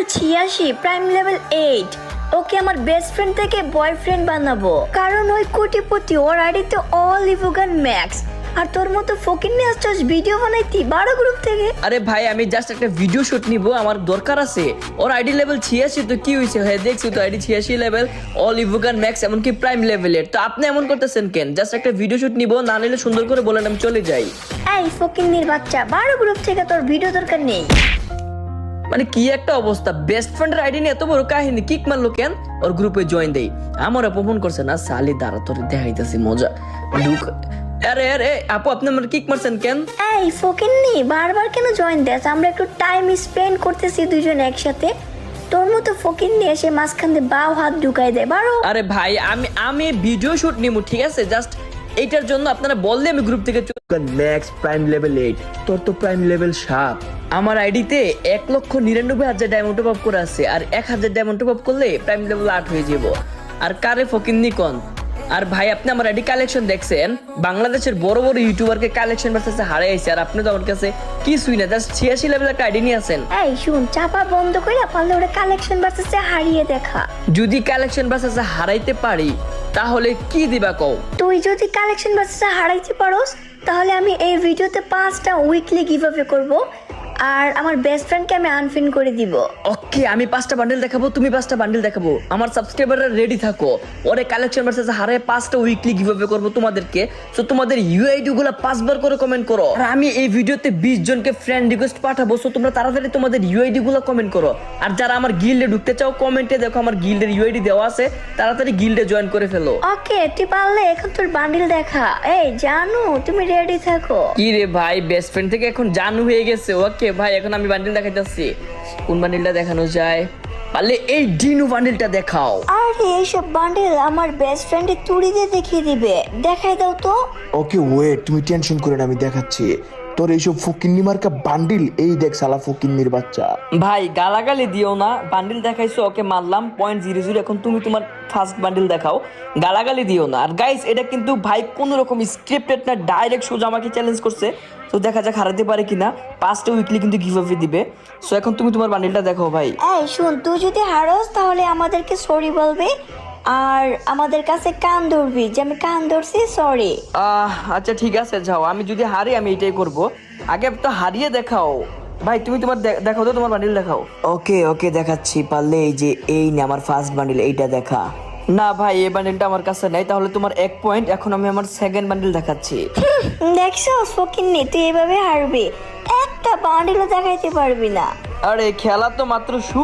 86 prime level 8। ওকে আমার best friend থেকে boyfriend বানাবো, কারণ ওই কোটিপতি, ওর আইডিতে অল ইভোগান ম্যাক্স। আর তোর মতো ফকির নিয়ে আসছস ভিডিও বানাইতি 12 গ্রুপ থেকে। আরে ভাই আমি জাস্ট একটা ভিডিও শুট নিব, আমার দরকার আছে। ওর আইডি লেভেল 86, তো কি হয়েছে? হ্যাঁ দেখছি তো আইডি 86 লেভেল, অল ইভোগান ম্যাক্স, এমনকি প্রাইম লেভেলের। তো আপনি এমন করতেছেন কেন? জাস্ট একটা ভিডিও শুট নিব, না নিলে সুন্দর করে বলেন আমি চলে যাই। এই ফকির নির বাচ্চা, 12 গ্রুপ থেকে তোর ভিডিও দরকার নেই। মানে কি একটা অবস্থা, বেস্ট ফ্রেন্ডের আইডি নিয়ে এত বড় কাহিনী, কিক মারলো কেন? ওর গ্রুপে জয়েন দেই। আমার অপমান করছে না সালি, দাঁড়া তোর দেখাইতেছি মজা। আরে আরে আপু, আপনি আমার কিক মারছেন কেন? এই ফকিন্নি, বারবার কেন জয়েন দেস? আমরা একটু টাইম স্পেন্ড করতেছি দুইজন একসাথে। তোর মতো ফকিন্নি এসে মাঝখান দিয়ে বাও হাত ঢুকাই দেয়। বারো আরে ভাই আমি ভিডিও শুট নিব, ঠিক আছে? জাস্ট এইটার জন্য আপনারা বললে আমি গ্রুপ থেকে ম্যাক্স প্রাইম লেভেল 8, তোর তো প্রাইম লেভেল 7। আমার আইডিতে 1,99,000 ডায়মন্ড টপ আপ করে আছে, আর 1000 ডায়মন্ড টপ আপ করলে প্রাইম লেভেল 8 হয়ে যাব। আর কারে ফকিন্নি কোন? আর ভাই আপনি আমার আইডি কালেকশন দেখছেন? বাংলাদেশের বড় বড় ইউটিউবারকে কালেকশন ভার্সেস হারাইছে, আর আপনি তো আমার কাছে কিছুই না, জাস্ট 86 লেভেল একটা আইডি নিয়ে আছেন। এই শুন, চাপা বন্ধ করে পারলে ওরা কালেকশন ভার্সেসে হারিয়ে দেখা। যদি কালেকশন ভার্সেস হারাইতে পারি তাহলে কি দিবা কও? তুই যদি কালেকশন ভার্সেসে হারাইতে পারোস, তাহলে আমি এই ভিডিওতে 5টা উইকলি গিভঅ্যাওয়ে করব, আর আমার বেস্ট ফ্রেন্ডকে আমি আনফ্রেন্ড করে দিব। ওকে, আমি 5টা বান্ডেল দেখাবো, তুমি 5টা বান্ডেল দেখাবো। আমার সাবস্ক্রাইবাররা রেডি থাকো, ওরে কালেকশন ভার্সেস হারায় 5টা উইকলি গিভঅ্যাওয়ে করব তোমাদেরকে। সো তোমাদের ইউআইডি গুলো 5 বার করে কমেন্ট করো, আর আমি এই ভিডিওতে 20 জনকে ফ্রেন্ড রিকোয়েস্ট পাঠাবো। সো তোমরা তাড়াতাড়ি তোমাদের ইউআইডি গুলো কমেন্ট করো। আর যারা আমার গিল্ডে ঢুকতে চাও, কমেন্টে দেখো আমার গিল্ডের ইউআইডি দেওয়া আছে, তাড়াতাড়ি গিল্ডে জয়েন করে ফেলো। ওকে, তুই পারলে এখন তোর বান্ডিল দেখা। এই জানু, তুমি রেডি থাকো। কি রে ভাই, বেস্ট ফ্রেন্ড থেকে এখন জানু হয়ে গেছে। ওকে ভাই, এখন আমি বান্ডিল দেখাইতেছি। কোন বান্ডিলটা দেখানো যায়? পারলে এই ডিনু বান্ডিলটা দেখাও। আরে এইসব বান্ডিল আমার বেস্ট ফ্রেন্ডে তুড়ি দিয়ে দেখিয়ে দিবে, দেখাই দাও তো। ওকে ওয়েট, তুমি টেনশন করে না, আমি দেখাচ্ছি। তোর এইসব ফকিন্নি মার্কা বান্ডিল, এই দেখ শালা ফকিন্নির বাচ্চা। ভাই গালাগালি দিও না, বান্ডিল দেখাইছো, ওকে মারলাম 0.00। এখন তুমি তোমার ফার্স্ট বান্ডিল দেখাও, গালাগালি দিও না। আর গাইস এটা কিন্তু ভাই কোন রকম স্ক্রিপ্টেড না, ডাইরেক্ট সোজা আমাকে চ্যালেঞ্জ করছে। তো দেখা যাক হারাতে পারে কিনা। 5টা উইকলি কিন্তু গিভঅ্যাওয়ে দিবে। সো এখন তুমি তোমার বান্ডিলটা দেখাও ভাই। এই শুন, তুই যদি হারোস তাহলে আমাদেরকে সরি বলবি, আর আমাদের কাছে কান ধরবি যে আমি কান ধরছি, সরি। আচ্ছা ঠিক আছে, যাও। আমি যদি হারি আমি এটাই করব। আগে তো হারিয়ে দেখাও ভাই, তুমি তোমার দেখাও তো, তোমার বান্ডিল দেখাও। ওকে ওকে দেখাচ্ছি। পারলে এই যে এই নে আমার ফার্স্ট বান্ডিল, এইটা দেখা। না ভাই, এই বান্ডিলটা আমার কাছে নাই, তাহলে তোমার 1 পয়েন্ট। এখন আমি আমার সেকেন্ড বান্ডিল দেখাচ্ছি। দেখছো ফকিন্নি, তুই এভাবে হারবি, একটা বান্ডিলও দেখাইতে পারবি না। আরে খেলা তো মাত্র